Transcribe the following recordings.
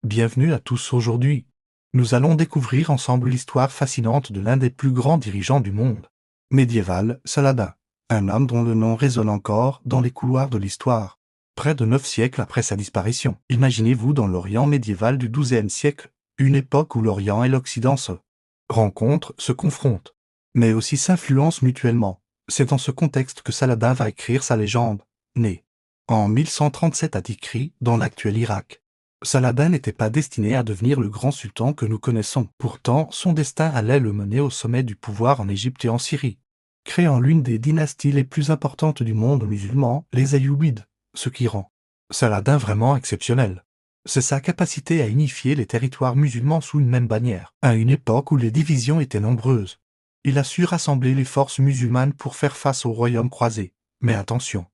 Bienvenue à tous aujourd'hui. Nous allons découvrir ensemble l'histoire fascinante de l'un des plus grands dirigeants du monde. Médiéval, Saladin. Un homme dont le nom résonne encore dans les couloirs de l'histoire. Près de 9 siècles après sa disparition. Imaginez-vous dans l'Orient médiéval du XIIe siècle, une époque où l'Orient et l'Occident se rencontrent, se confrontent, mais aussi s'influencent mutuellement. C'est dans ce contexte que Saladin va écrire sa légende, né en 1137 à Tikrit, dans l'actuel Irak. Saladin n'était pas destiné à devenir le grand sultan que nous connaissons. Pourtant, son destin allait le mener au sommet du pouvoir en Égypte et en Syrie, créant l'une des dynasties les plus importantes du monde musulman, les Ayyoubides, ce qui rend Saladin vraiment exceptionnel. C'est sa capacité à unifier les territoires musulmans sous une même bannière, à une époque où les divisions étaient nombreuses. Il a su rassembler les forces musulmanes pour faire face au royaume croisé. Mais attention!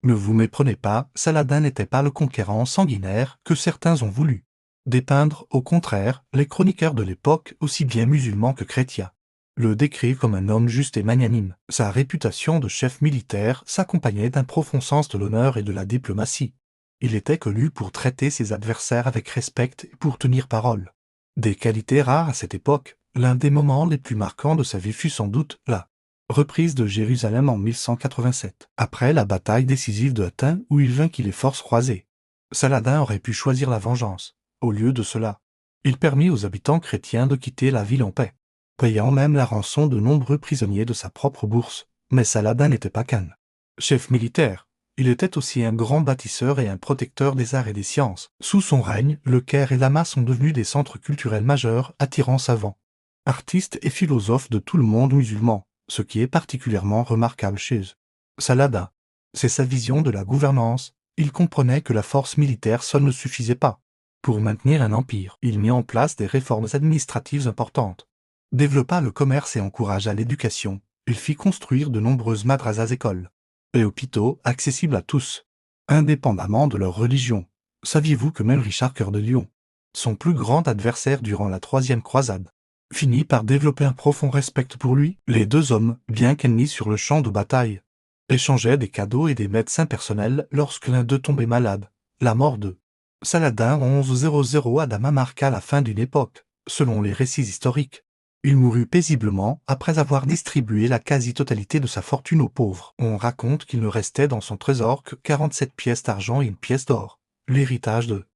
Ne vous méprenez pas, Saladin n'était pas le conquérant sanguinaire que certains ont voulu dépeindre, au contraire, les chroniqueurs de l'époque, aussi bien musulmans que chrétiens, le décrivent comme un homme juste et magnanime. Sa réputation de chef militaire s'accompagnait d'un profond sens de l'honneur et de la diplomatie. Il était connu pour traiter ses adversaires avec respect et pour tenir parole. Des qualités rares à cette époque, l'un des moments les plus marquants de sa vie fut sans doute là. Reprise de Jérusalem en 1187, après la bataille décisive de Hattin où il vainquit les forces croisées. Saladin aurait pu choisir la vengeance. Au lieu de cela, il permit aux habitants chrétiens de quitter la ville en paix, payant même la rançon de nombreux prisonniers de sa propre bourse. Mais Saladin n'était pas qu'un chef militaire. Il était aussi un grand bâtisseur et un protecteur des arts et des sciences. Sous son règne, le Caire et l'Hama sont devenus des centres culturels majeurs attirant savants, artistes et philosophes de tout le monde musulman. Ce qui est particulièrement remarquable chez Saladin, c'est sa vision de la gouvernance. Il comprenait que la force militaire seule ne suffisait pas pour maintenir un empire. Il mit en place des réformes administratives importantes, développa le commerce et encouragea l'éducation. Il fit construire de nombreuses madrasas écoles et hôpitaux accessibles à tous, indépendamment de leur religion. Saviez-vous que même Richard Cœur de Lion, son plus grand adversaire durant la Troisième Croisade, finit par développer un profond respect pour lui? Les deux hommes, bien qu'ennemis sur le champ de bataille, échangeaient des cadeaux et des médecins personnels lorsque l'un d'eux tombait malade. La mort de Saladin en 1100 à Damas marqua la fin d'une époque, selon les récits historiques. Il mourut paisiblement après avoir distribué la quasi-totalité de sa fortune aux pauvres. On raconte qu'il ne restait dans son trésor que 47 pièces d'argent et une pièce d'or. L'héritage de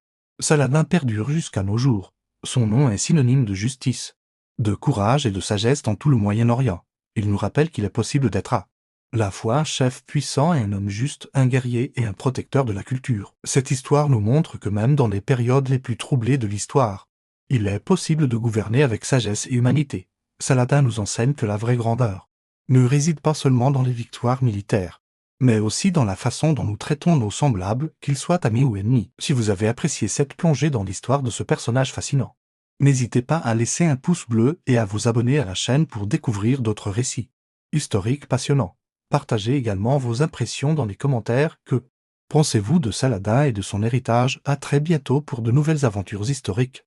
Saladin perdure jusqu'à nos jours. Son nom est synonyme de justice, de courage et de sagesse dans tout le Moyen-Orient. Il nous rappelle qu'il est possible d'être à la fois un chef puissant et un homme juste, un guerrier et un protecteur de la culture. Cette histoire nous montre que même dans les périodes les plus troublées de l'histoire, il est possible de gouverner avec sagesse et humanité. Saladin nous enseigne que la vraie grandeur ne réside pas seulement dans les victoires militaires, mais aussi dans la façon dont nous traitons nos semblables, qu'ils soient amis ou ennemis. Si vous avez apprécié cette plongée dans l'histoire de ce personnage fascinant, n'hésitez pas à laisser un pouce bleu et à vous abonner à la chaîne pour découvrir d'autres récits historiques passionnants. Partagez également vos impressions dans les commentaires. Que pensez-vous de Saladin et de son héritage? À très bientôt pour de nouvelles aventures historiques.